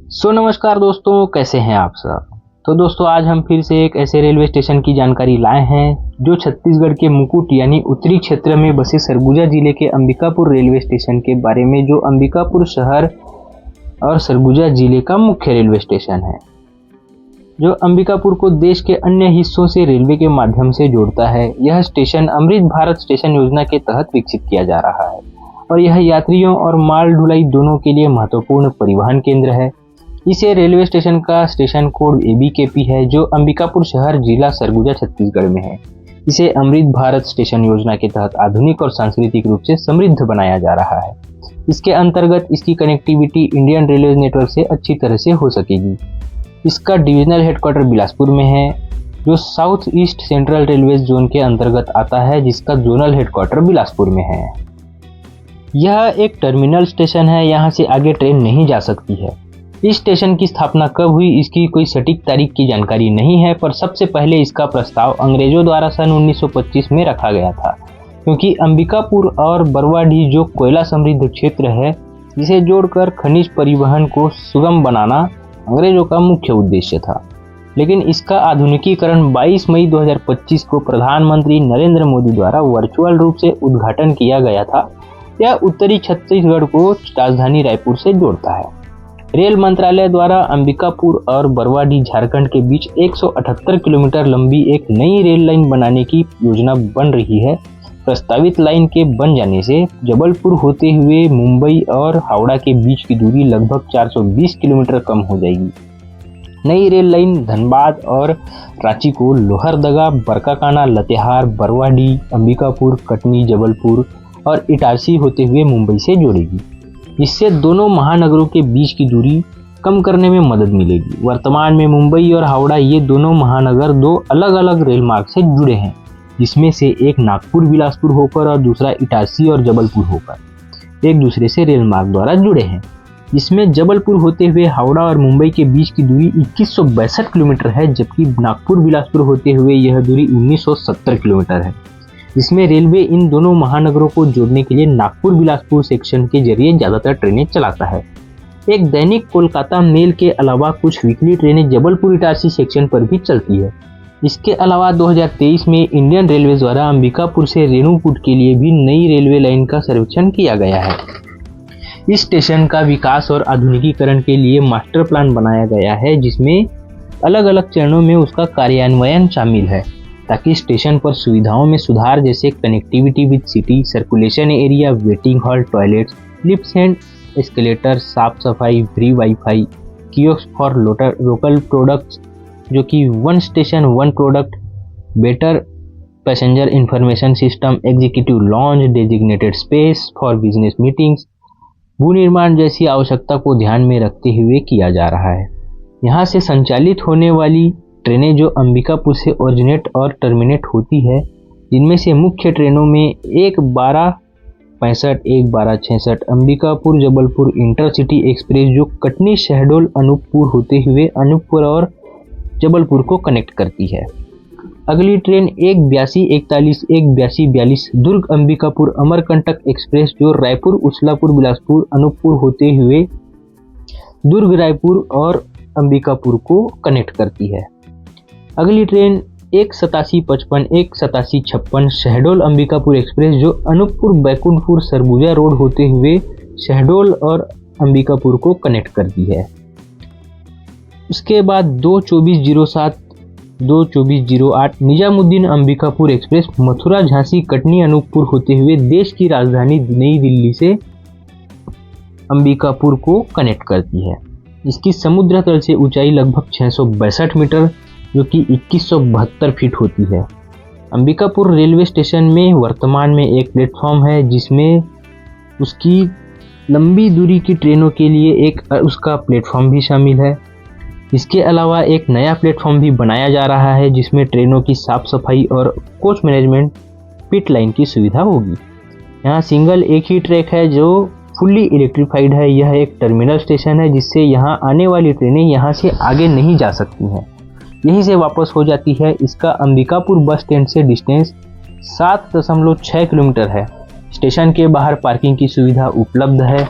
नमस्कार दोस्तों, कैसे हैं आप सब। तो दोस्तों, आज हम फिर से एक ऐसे रेलवे स्टेशन की जानकारी लाए हैं जो छत्तीसगढ़ के मुकुट यानी उत्तरी क्षेत्र में बसे सरगुजा जिले के अंबिकापुर रेलवे स्टेशन के बारे में, जो अंबिकापुर शहर और सरगुजा जिले का मुख्य रेलवे स्टेशन है, जो अंबिकापुर को देश के अन्य हिस्सों से रेलवे के माध्यम से जोड़ता है। यह स्टेशन अमृत भारत स्टेशन योजना के तहत विकसित किया जा रहा है और यह यात्रियों और माल ढुलाई दोनों के लिए महत्वपूर्ण परिवहन केंद्र है। इसे रेलवे स्टेशन का स्टेशन कोड ABKP है, जो अंबिकापुर शहर जिला सरगुजा छत्तीसगढ़ में है। इसे अमृत भारत स्टेशन योजना के तहत आधुनिक और सांस्कृतिक रूप से समृद्ध बनाया जा रहा है। इसके अंतर्गत इसकी कनेक्टिविटी इंडियन रेलवे नेटवर्क से अच्छी तरह से हो सकेगी। इसका डिविजनल हेडक्वार्टर बिलासपुर में है, जो south east central railway zone के अंतर्गत आता है, जिसका जोनल हेडक्वार्टर बिलासपुर में है। यह एक टर्मिनल स्टेशन है, यहाँ से आगे ट्रेन नहीं जा सकती है। इस स्टेशन की स्थापना कब हुई, इसकी कोई सटीक तारीख की जानकारी नहीं है, पर सबसे पहले इसका प्रस्ताव अंग्रेजों द्वारा सन 1925 में रखा गया था, क्योंकि अंबिकापुर और बरवाडीह जो कोयला समृद्ध क्षेत्र है, जिसे जोड़कर खनिज परिवहन को सुगम बनाना अंग्रेजों का मुख्य उद्देश्य था। लेकिन इसका आधुनिकीकरण 22 मई 2025 को प्रधानमंत्री नरेंद्र मोदी द्वारा वर्चुअल रूप से उद्घाटन किया गया था। यह उत्तरी छत्तीसगढ़ को राजधानी रायपुर से जोड़ता है। रेल मंत्रालय द्वारा अंबिकापुर और बरवाडीह झारखंड के बीच 178 किलोमीटर लंबी एक नई रेल लाइन बनाने की योजना बन रही है। प्रस्तावित लाइन के बन जाने से जबलपुर होते हुए मुंबई और हावड़ा के बीच की दूरी लगभग 420 किलोमीटर कम हो जाएगी। नई रेल लाइन धनबाद और रांची को लोहरदगा, बरकाकाना, लतेहार, बरवाडीह, अंबिकापुर, कटनी, जबलपुर और इटारसी होते हुए मुंबई से जोड़ेगी। इससे दोनों महानगरों के बीच की दूरी कम करने में मदद मिलेगी। वर्तमान में मुंबई और हावड़ा ये दोनों महानगर दो अलग अलग रेल मार्ग से जुड़े हैं, जिसमें से एक नागपुर बिलासपुर होकर और दूसरा इटारसी और जबलपुर होकर एक दूसरे से रेल मार्ग द्वारा जुड़े हैं। इसमें जबलपुर होते हुए हावड़ा और मुंबई के बीच की दूरी 2162 किलोमीटर है, जबकि नागपुर बिलासपुर होते हुए यह दूरी 1970 किलोमीटर है। इसमें रेलवे इन दोनों महानगरों को जोड़ने के लिए नागपुर बिलासपुर सेक्शन के जरिए ज़्यादातर ट्रेनें चलाता है। एक दैनिक कोलकाता मेल के अलावा कुछ वीकली ट्रेनें जबलपुर इटारसी सेक्शन पर भी चलती है। इसके अलावा 2023 में इंडियन रेलवे द्वारा अंबिकापुर से रेणुकूट के लिए भी नई रेलवे लाइन का सर्वेक्षण किया गया है। इस स्टेशन का विकास और आधुनिकीकरण के लिए मास्टर प्लान बनाया गया है, जिसमें अलग अलग चरणों में उसका कार्यान्वयन शामिल है, ताकि स्टेशन पर सुविधाओं में सुधार जैसे connectivity with city, circulation area, waiting hall, toilets, lifts and escalator, साफ सफाई, free wifi, kiosk for local products जो कि one station one product, better passenger information system, executive lounge, designated space for business meetings, भू निर्माण जैसी आवश्यकता को ध्यान में रखते हुए किया जा रहा है। यहाँ से संचालित होने वाली ट्रेनें जो अंबिकापुर से ओरिजिनेट और टर्मिनेट होती है, जिनमें से मुख्य ट्रेनों में एक 1265, एक 1266 अंबिकापुर जबलपुर इंटरसिटी एक्सप्रेस जो कटनी, शहडोल, अनूपपुर होते हुए अनूपपुर और जबलपुर को कनेक्ट करती है। अगली ट्रेन 18241, 18242 दुर्ग अंबिकापुर अमरकंटक एक्सप्रेस जो रायपुर, उछलापुर, बिलासपुर, अनूपपुर होते हुए दुर्ग, रायपुर और अंबिकापुर को कनेक्ट करती है। अगली ट्रेन 18755, 18756 शहडोल अंबिकापुर एक्सप्रेस जो अनूपपुर, बैकुंठपुर, सरगुजा रोड होते हुए शहडोल और अंबिकापुर को कनेक्ट करती है। उसके बाद 22407, 22408 निजामुद्दीन अंबिकापुर एक्सप्रेस मथुरा, झांसी, कटनी, अनूपपुर होते हुए देश की राजधानी नई दिल्ली से अंबिकापुर को कनेक्ट करती है। इसकी समुद्र तल से ऊंचाई लगभग 662 मीटर जो कि 2172 फीट होती है। अंबिकापुर रेलवे स्टेशन में वर्तमान में एक प्लेटफॉर्म है, जिसमें उसकी लंबी दूरी की ट्रेनों के लिए एक उसका प्लेटफॉर्म भी शामिल है। इसके अलावा एक नया प्लेटफॉर्म भी बनाया जा रहा है, जिसमें ट्रेनों की साफ सफाई और कोच मैनेजमेंट, पिट लाइन की सुविधा होगी। यहाँ सिंगल एक ही ट्रैक है जो फुल्ली इलेक्ट्रीफाइड है। यह एक टर्मिनल स्टेशन है, जिससे यहाँ आने वाली ट्रेनें यहाँ से आगे नहीं जा सकती हैं, यहीं से वापस हो जाती है। इसका अंबिकापुर बस स्टैंड से डिस्टेंस 7.6 किलोमीटर है। स्टेशन के बाहर पार्किंग की सुविधा उपलब्ध है।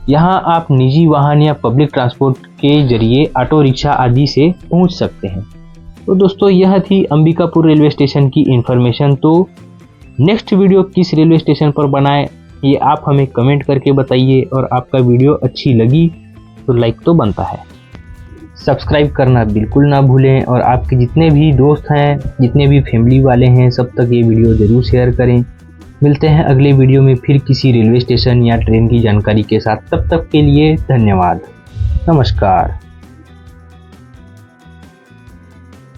यहाँ आप निजी वाहन या पब्लिक ट्रांसपोर्ट के जरिए ऑटो रिक्शा आदि से पहुँच सकते हैं। तो दोस्तों यह थी अंबिकापुर रेलवे स्टेशन की इन्फॉर्मेशन। तो नेक्स्ट वीडियो किस रेलवे स्टेशन पर बनाए ये आप हमें कमेंट करके बताइए, और आपका वीडियो अच्छी लगी तो लाइक तो बनता है, सब्सक्राइब करना बिल्कुल ना भूलें, और आपके जितने भी दोस्त हैं, जितने भी फैमिली वाले हैं, सब तक ये वीडियो ज़रूर शेयर करें। मिलते हैं अगले वीडियो में फिर किसी रेलवे स्टेशन या ट्रेन की जानकारी के साथ। तब तक के लिए धन्यवाद, नमस्कार।